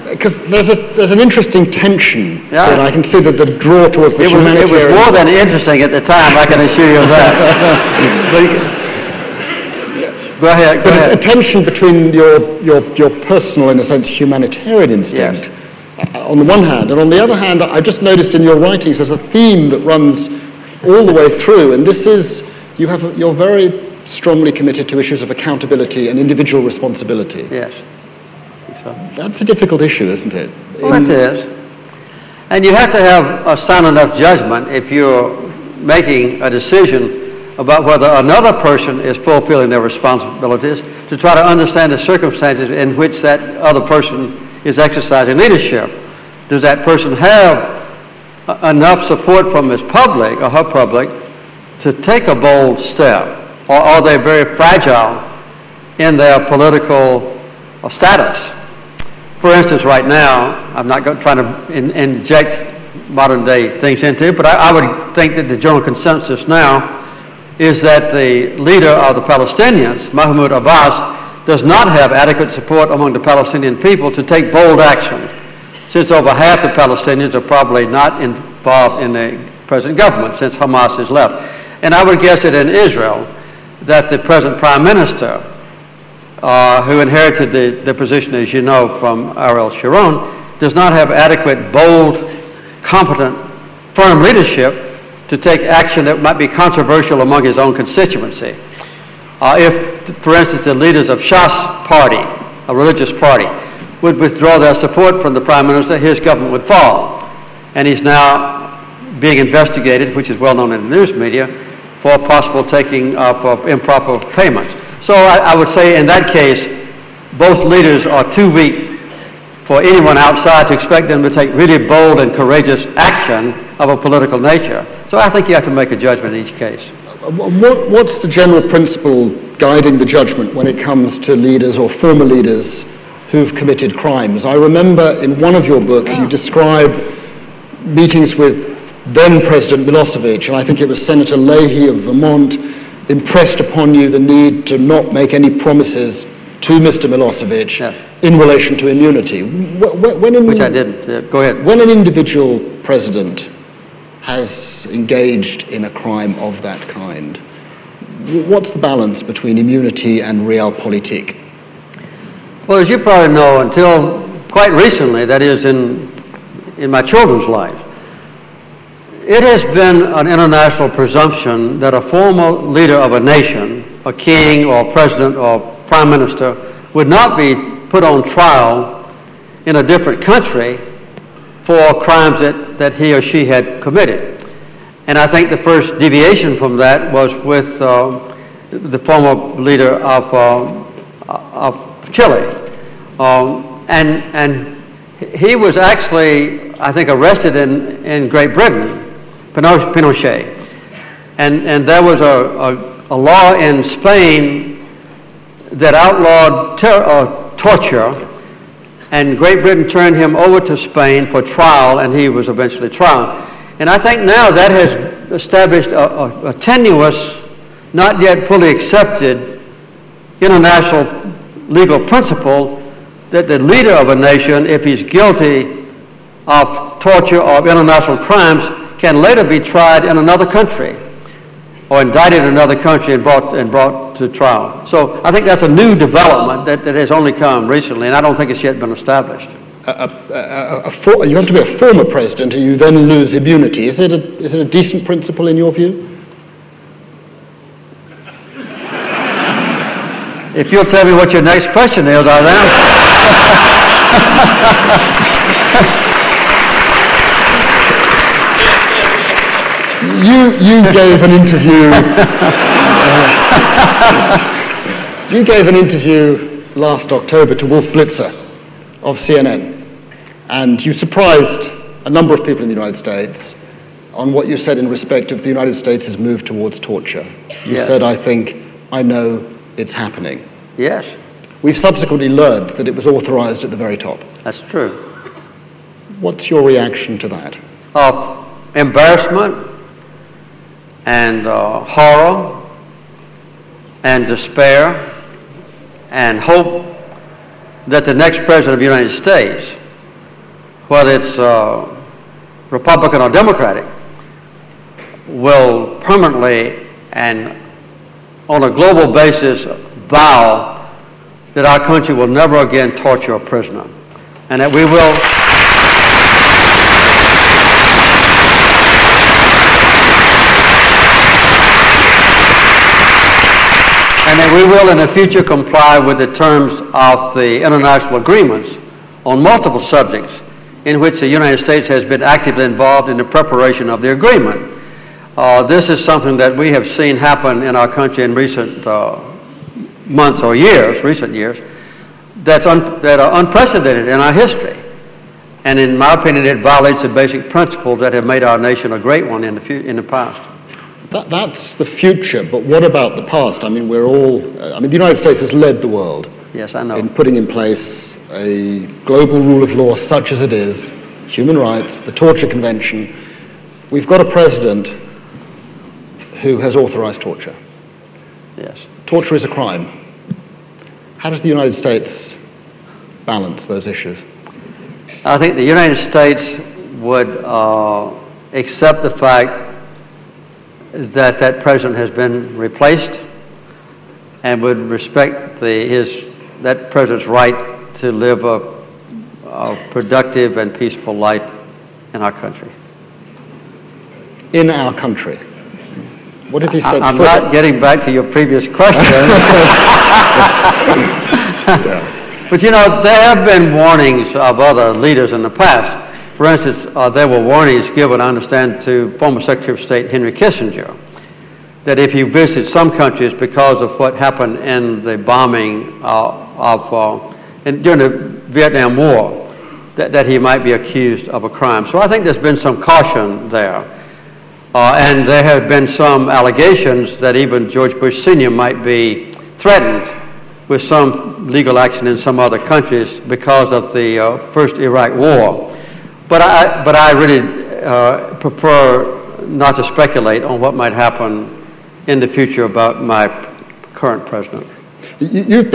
Because there's an interesting tension that I can see that the draw towards the humanitarian... It was more than interesting at the time, I can assure you of that. Go ahead. A tension between your personal, in a sense, humanitarian instinct on the one hand, and on the other hand, I just noticed in your writings there's a theme that runs all the way through, and this is you're very strongly committed to issues of accountability and individual responsibility. Yes, I think so. That's a difficult issue, isn't it? Well, it is. And you have to have a sound enough judgment if you're making a decision about whether another person is fulfilling their responsibilities, to try to understand the circumstances in which that other person is exercising leadership. Does that person have enough support from his public or her public to take a bold step? Or are they very fragile in their political status? For instance, right now, I'm not trying to inject modern day things into it, but I would think that the general consensus now is that the leader of the Palestinians, Mahmoud Abbas, does not have adequate support among the Palestinian people to take bold action, since over half the Palestinians are probably not involved in the present government since Hamas has left. And I would guess that in Israel, that the present prime minister, who inherited the position, as you know, from Ariel Sharon, does not have adequate, bold, competent, firm leadership to take action that might be controversial among his own constituency. If, for instance, the leaders of Shas party, a religious party, would withdraw their support from the prime minister, his government would fall. And he's now being investigated, which is well known in the news media, for possible taking of improper payments. So I would say in that case, both leaders are too weak for anyone outside to expect them to take really bold and courageous action of a political nature. So I think you have to make a judgment in each case. What's the general principle guiding the judgment when it comes to leaders or former leaders who've committed crimes? I remember in one of your books you describe meetings with then President Milosevic, and I think it was Senator Leahy of Vermont, impressed upon you the need to not make any promises to Mr. Milosevic in relation to immunity. Which I didn't. Go ahead. When an individual president has engaged in a crime of that kind, what's the balance between immunity and realpolitik? Well, as you probably know, until quite recently, that is in my children's life, it has been an international presumption that a former leader of a nation, a king or president or prime minister, would not be put on trial in a different country for crimes that he or she had committed. And I think the first deviation from that was with the former leader of Chile. And he was actually, I think, arrested in Great Britain, Pinochet. And there was a law in Spain that outlawed torture, and Great Britain turned him over to Spain for trial, and he was eventually tried. And I think now that has established a tenuous, not yet fully accepted international legal principle that the leader of a nation, if he's guilty of torture or of international crimes, can later be tried in another country or indicted in another country and brought to trial. So I think that's a new development that has only come recently, and I don't think it's yet been established. You have to be a former president and you then lose immunity. Is it a decent principle in your view? If you'll tell me what your next question is, I'll answer. You gave an interview. You gave an interview last October to Wolf Blitzer of CNN, and you surprised a number of people in the United States on what you said in respect of the United States' move towards torture. You said, I think, I know it's happening. Yes. We've subsequently learned that it was authorized at the very top. That's true. What's your reaction to that? Of embarrassment and horror and despair and hope that the next president of the United States whether it's Republican or Democratic, will permanently and on a global basis vow that our country will never again torture a prisoner, and that we will in the future comply with the terms of the international agreements on multiple subjects in which the United States has been actively involved in the preparation of the agreement. This is something that we have seen happen in our country in recent months or years, recent years, that are unprecedented in our history. And in my opinion, it violates the basic principles that have made our nation a great one in the past. That's the future, but what about the past? I mean, the United States has led the world. Yes, I know. In putting in place a global rule of law such as it is, human rights, the Torture Convention. We've got a president who has authorized torture. Yes. Torture is a crime. How does the United States balance those issues? I think the United States would accept the fact that that president has been replaced and would respect that president's right to live a productive and peaceful life in our country. In our country? What if he said I'm not getting back to your previous question. Yeah. But you know, there have been warnings of other leaders in the past. For instance, there were warnings given, I understand, to former Secretary of State Henry Kissinger, that if he visited some countries because of what happened in the bombing during the Vietnam War, that he might be accused of a crime. So I think there's been some caution there. And there have been some allegations that even George Bush Sr. might be threatened with some legal action in some other countries because of the first Iraq War. But I really prefer not to speculate on what might happen in the future about my current president. You've